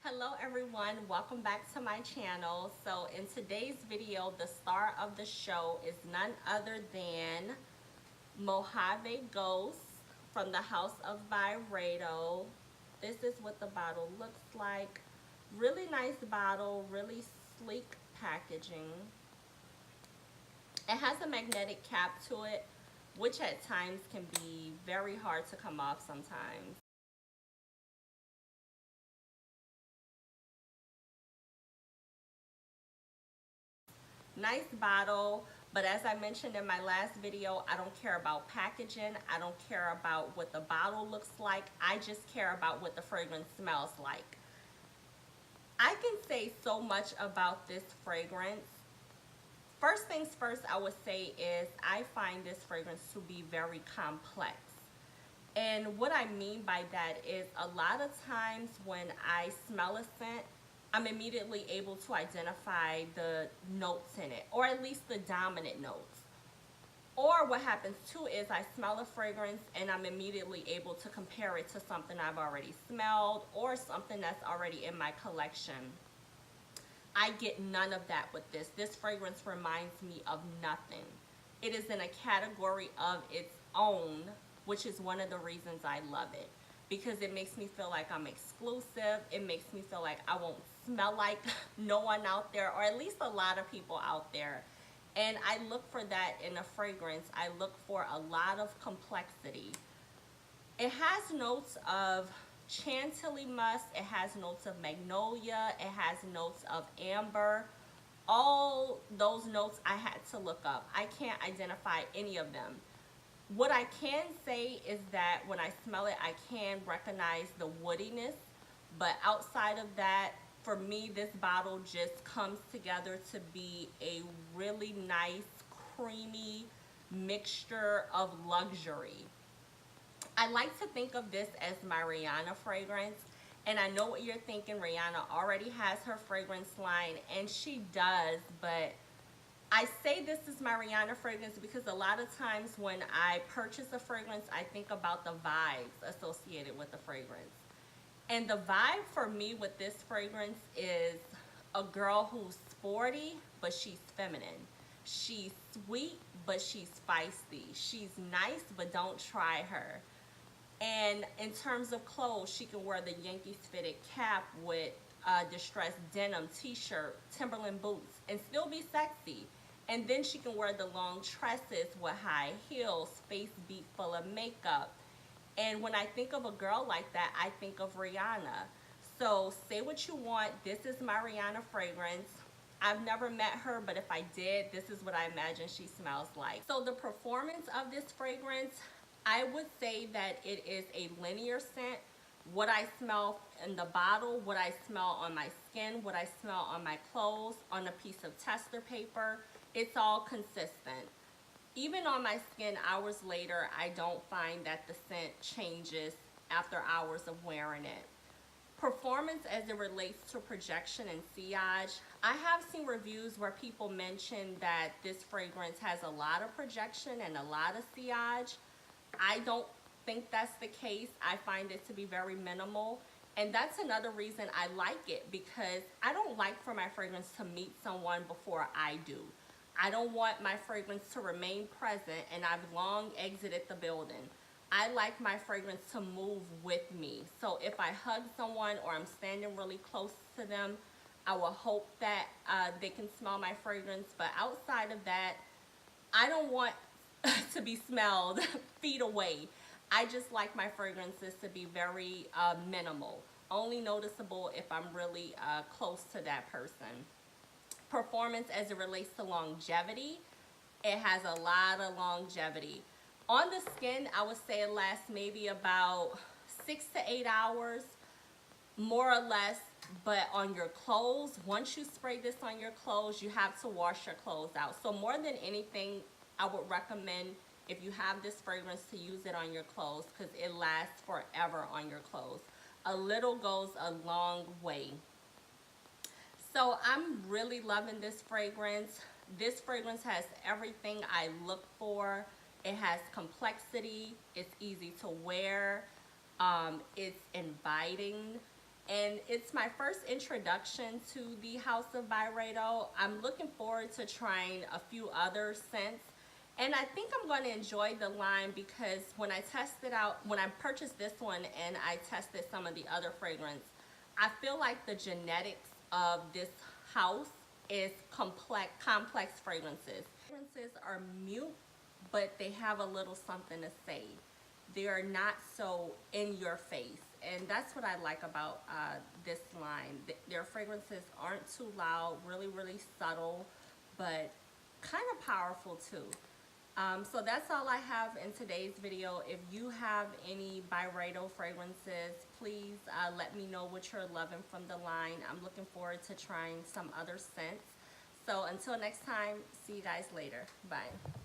Hello everyone, welcome back to my channel. So in today's video, the star of the show is none other than Mohave Ghost from the House of Byredo. This is what the bottle looks like. Really nice bottle, really sleek packaging. It has a magnetic cap to it, which at times can be very hard to come off sometimes. Nice bottle, but as I mentioned in my last video, I don't care about packaging. I don't care about what the bottle looks like. I just care about what the fragrance smells like. I can say so much about this fragrance. First things first, I would say is I find this fragrance to be very complex. And what I mean by that is a lot of times when I smell a scent, I'm immediately able to identify the notes in it, or at least the dominant notes. Or what happens too is I smell a fragrance and I'm immediately able to compare it to something I've already smelled or something that's already in my collection. I get none of that with this. This fragrance reminds me of nothing. It is in a category of its own, which is one of the reasons I love it. Because it makes me feel like I'm exclusive. It makes me feel like I won't smell like no one out there, or at least a lot of people out there. And I look for that in a fragrance. I look for a lot of complexity. It has notes of chantilly musk, it has notes of magnolia, it has notes of amber. All those notes I had to look up. I can't identify any of them. What I can say is that when I smell it, I can recognize the woodiness, but outside of that, for me, this bottle just comes together to be a really nice, creamy mixture of luxury. I like to think of this as my Rihanna fragrance. And I know what you're thinking, Rihanna already has her fragrance line, and she does, but I say this is my Rihanna fragrance because a lot of times when I purchase a fragrance, I think about the vibes associated with the fragrance. And the vibe for me with this fragrance is a girl who's sporty, but she's feminine. She's sweet, but she's feisty. She's nice, but don't try her. And in terms of clothes, she can wear the Yankees fitted cap with distressed denim t-shirt, Timberland boots, and still be sexy. And then she can wear the long tresses with high heels, face beat full of makeup. And when I think of a girl like that, I think of Rihanna. So say what you want. This is my Rihanna fragrance. I've never met her, but if I did, this is what I imagine she smells like. So the performance of this fragrance, I would say that it is a linear scent. What I smell in the bottle, what I smell on my skin, what I smell on my clothes, on a piece of tester paper, it's all consistent. Even on my skin hours later, I don't find that the scent changes after hours of wearing it. Performance as it relates to projection and sillage, I have seen reviews where people mention that this fragrance has a lot of projection and a lot of sillage. I don't think that's the case. I find it to be very minimal. And that's another reason I like it, because I don't like for my fragrance to meet someone before I do. I don't want my fragrance to remain present and I've long exited the building. I like my fragrance to move with me. So if I hug someone or I'm standing really close to them, I will hope that they can smell my fragrance. But outside of that, I don't want to be smelled feet away. I just like my fragrances to be very minimal, only noticeable if I'm really close to that person. Performance as it relates to longevity, it has a lot of longevity. On the skin, I would say it lasts maybe about 6 to 8 hours, more or less. But on your clothes, once you spray this on your clothes, you have to wash your clothes out. So more than anything, I would recommend, if you have this fragrance, to use it on your clothes, because it lasts forever on your clothes. A little goes a long way. So I'm really loving this fragrance. This fragrance has everything I look for. It has complexity. It's easy to wear. It's inviting. And it's my first introduction to the House of Byredo. I'm looking forward to trying a few other scents. And I think I'm going to enjoy the line because when I tested out, when I purchased this one and I tested some of the other fragrance, I feel like the genetics of this house is complex fragrances. Fragrances are mute, but they have a little something to say. They are not so in your face. And that's what I like about this line. Their fragrances aren't too loud, really subtle, but kind of powerful too. So that's all I have in today's video. If you have any Byredo fragrances, please let me know what you're loving from the line. I'm looking forward to trying some other scents. So until next time, see you guys later. Bye.